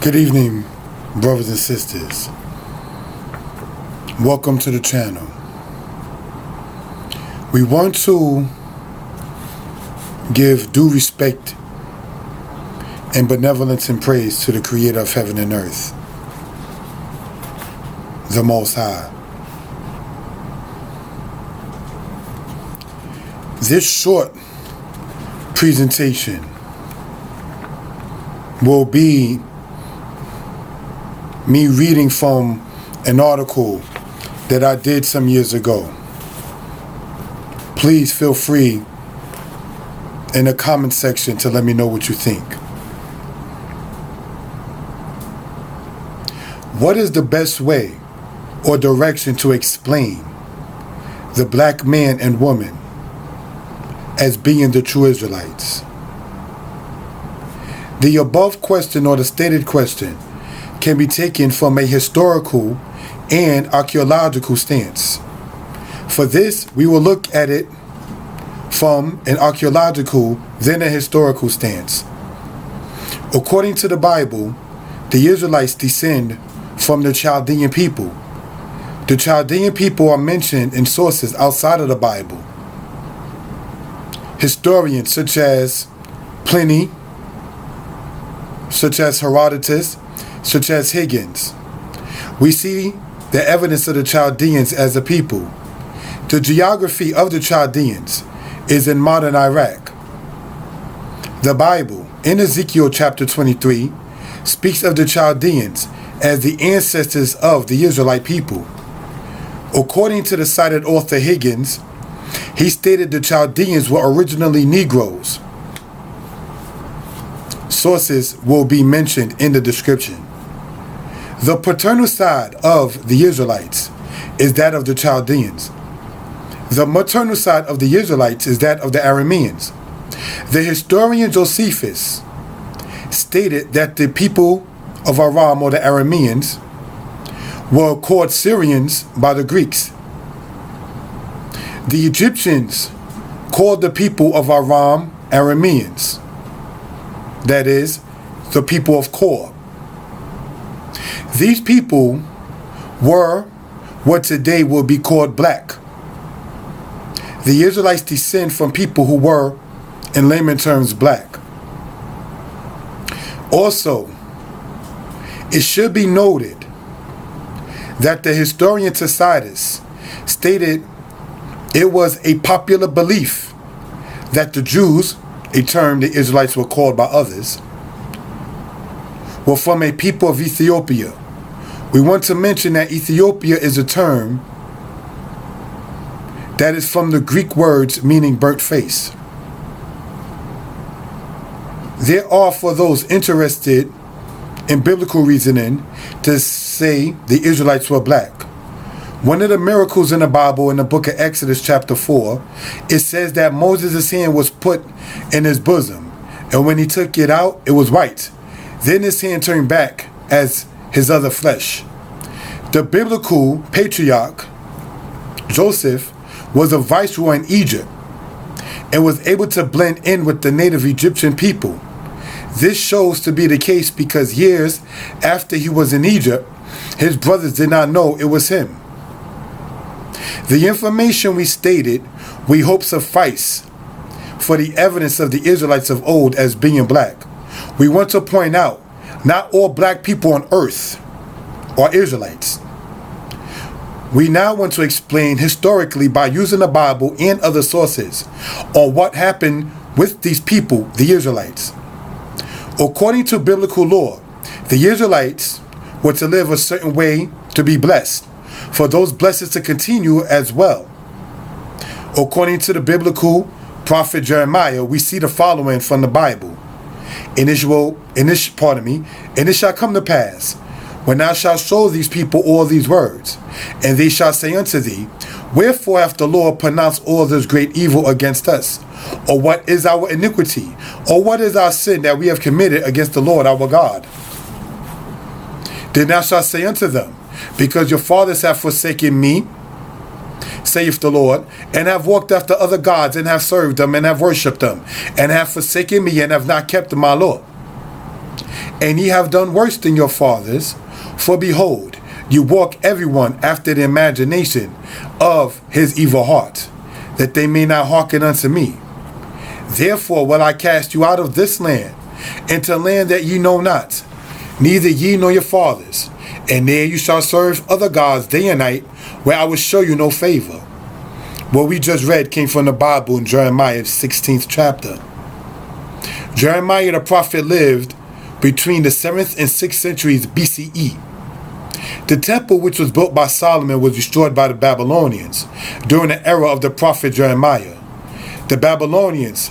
Good evening, brothers and sisters. Welcome to the channel. We want to give due respect and benevolence and praise to the Creator of heaven and earth, the Most High. This short presentation will be me reading from an article that I did some years ago. Please feel free in the comment section to let me know what you think. What is the best way or direction to explain the black man and woman as being the true Israelites? The above question, or the stated question, can be taken from a historical and archaeological stance. For this, we will look at it from an archaeological, then a historical stance. According to the Bible, the Israelites descend from the Chaldean people. The Chaldean people are mentioned in sources outside of the Bible. Historians such as Pliny, such as Herodotus, such as Higgins. We see the evidence of the Chaldeans as a people. The geography of the Chaldeans is in modern Iraq. The Bible, in Ezekiel chapter 23, speaks of the Chaldeans as the ancestors of the Israelite people. According to the cited author Higgins, he stated the Chaldeans were originally Negroes. Sources will be mentioned in the description. The paternal side of the Israelites is that of the Chaldeans. The maternal side of the Israelites is that of the Arameans. The historian Josephus stated that the people of Aram, or the Arameans, were called Syrians by the Greeks. The Egyptians called the people of Aram Arameans, that is, the people of Kor. These people were what today will be called black. The Israelites descend from people who were, in layman terms, black. Also, it should be noted that the historian Tacitus stated it was a popular belief that the Jews, a term the Israelites were called by others, were from a people of Ethiopia. We want to mention that Ethiopia is a term that is from the Greek words meaning burnt face. There are, for those interested in biblical reasoning, to say the Israelites were black. One of the miracles in the Bible, in the book of Exodus chapter 4, it says that Moses' hand was put in his bosom, and when he took it out, it was white. Then his hand turned back as his other flesh. The biblical patriarch Joseph was a viceroy in Egypt and was able to blend in with the native Egyptian people. This shows to be the case because years after he was in Egypt, his brothers did not know it was him. The information we stated, we hope suffice for the evidence of the Israelites of old as being black. We want to point out, not all black people on earth are Israelites. We now want to explain historically by using the Bible and other sources on what happened with these people, the Israelites. According to biblical law, the Israelites were to live a certain way to be blessed, for those blessings to continue as well. According to the biblical prophet Jeremiah, we see the following from the Bible. And it shall come to pass, when thou shalt show these people all these words, and they shall say unto thee, wherefore hath the Lord pronounced all this great evil against us? Or what is our iniquity? Or what is our sin that we have committed against the Lord our God? Then thou shalt say unto them, because your fathers have forsaken me, saith the Lord, and have walked after other gods, and have served them, and have worshipped them, and have forsaken me, and have not kept my law. And ye have done worse than your fathers, for behold, you walk everyone after the imagination of his evil heart, that they may not hearken unto me. Therefore will I cast you out of this land, into land that ye know not, neither ye nor your fathers, and there you shall serve other gods day and night, where I will show you no favor. What we just read came from the Bible in Jeremiah's 16th chapter. Jeremiah the prophet lived between the 7th and 6th centuries BCE. The temple, which was built by Solomon, was destroyed by the Babylonians during the era of the prophet Jeremiah. The Babylonians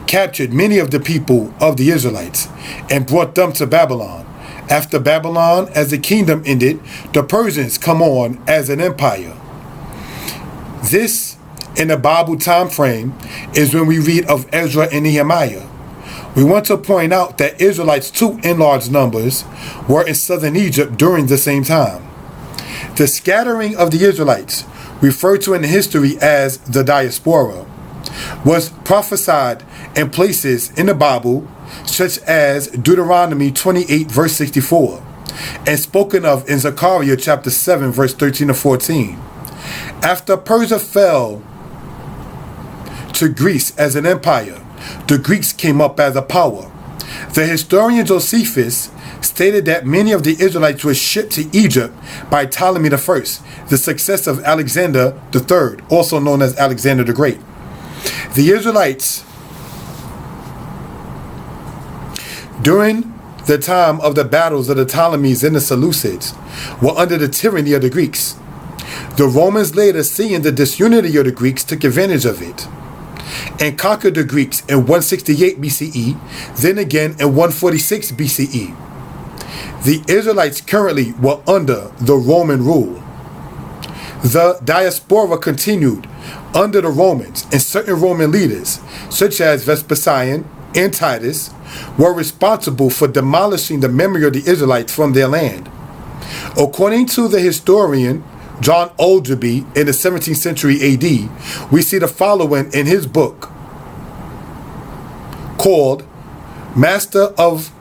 captured many of the people of the Israelites and brought them to Babylon. After Babylon, as the kingdom ended, the Persians come on as an empire. This, in the Bible time frame, is when we read of Ezra and Nehemiah. We want to point out that Israelites too, in large numbers, were in southern Egypt during the same time. The scattering of the Israelites, referred to in history as the diaspora, was prophesied in places in the Bible, such as Deuteronomy 28 verse 64, and spoken of in Zechariah chapter 7 verse 13 to 14. After Persia fell to Greece as an empire, the Greeks came up as a power. The historian Josephus stated that many of the Israelites were shipped to Egypt by Ptolemy I, the successor of Alexander III, also known as Alexander the Great. The Israelites, during the time of the battles of the Ptolemies and the Seleucids, were under the tyranny of the Greeks. The Romans, later seeing the disunity of the Greeks, took advantage of it and conquered the Greeks in 168 BCE, then again in 146 BCE. The Israelites currently were under the Roman rule. The diaspora continued under the Romans, and certain Roman leaders, such as Vespasian and Titus, were responsible for demolishing the memory of the Israelites from their land. According to the historian John Oldgerby in the 17th century AD, we see the following in his book called Master of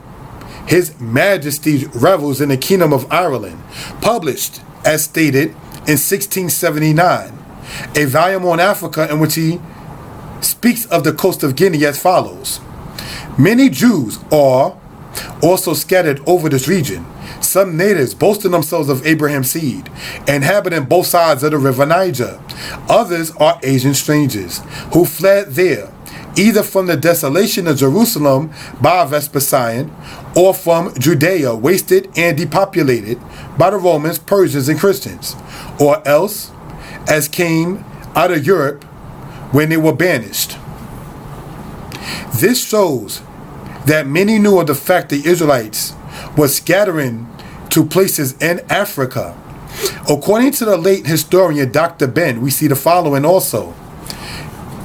His Majesty's Revels in the Kingdom of Ireland, published, as stated, in 1679, a volume on Africa in which he speaks of the coast of Guinea as follows. Many Jews are also scattered over this region, some natives boasting themselves of Abraham's seed, inhabiting both sides of the river Niger. Others are Asian strangers who fled there, either from the desolation of Jerusalem by Vespasian, or from Judea, wasted and depopulated by the Romans, Persians, and Christians, or else as came out of Europe when they were banished. This shows that many knew of the fact the Israelites were scattering to places in Africa. According to the late historian Dr. Ben, we see the following also.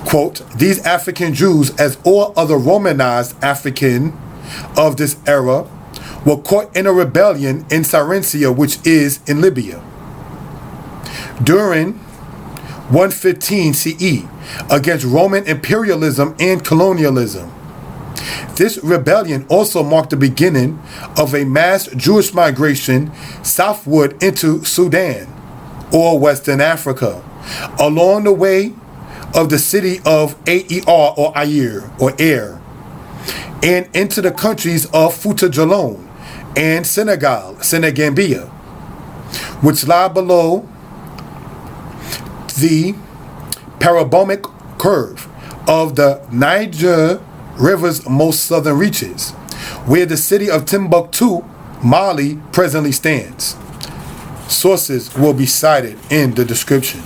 Quote, these African Jews, as all other Romanized African of this era, were caught in a rebellion in Cyrenia, which is in Libya, during 115 CE, against Roman imperialism and colonialism. This rebellion also marked the beginning of a mass Jewish migration southward into Sudan, or Western Africa, along the way of the city of Aer or Air, and into the countries of Fouta Djallon and Senegambia, which lie below the parabolic curve of the Niger River's most southern reaches, where the city of Timbuktu, Mali, presently stands. Sources will be cited in the description.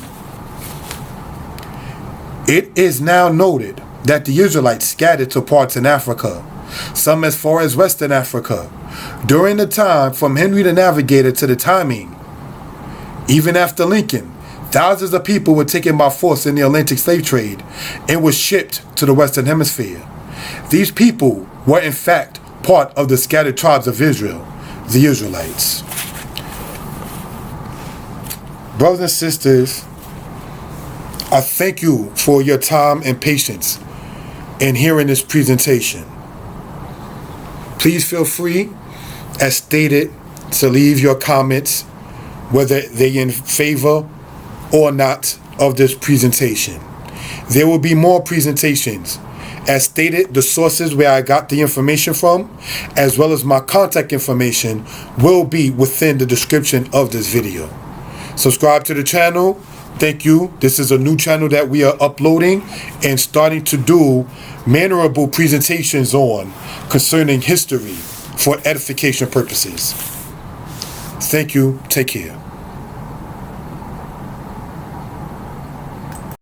It is now noted that the Israelites scattered to parts in Africa, some as far as Western Africa, during the time from Henry the Navigator to the timing. Even after Lincoln, thousands of people were taken by force in the Atlantic slave trade and were shipped to the Western Hemisphere. These people were in fact part of the scattered tribes of Israel, the Israelites. Brothers and sisters, I thank you for your time and patience in hearing this presentation. Please feel free, as stated, to leave your comments, whether they in favor or not of this presentation. There will be more presentations. As stated, the sources where I got the information from, as well as my contact information, will be within the description of this video. Subscribe to the channel. Thank you. This is a new channel that we are uploading and starting to do mannerable presentations on concerning history for edification purposes. Thank you. Take care.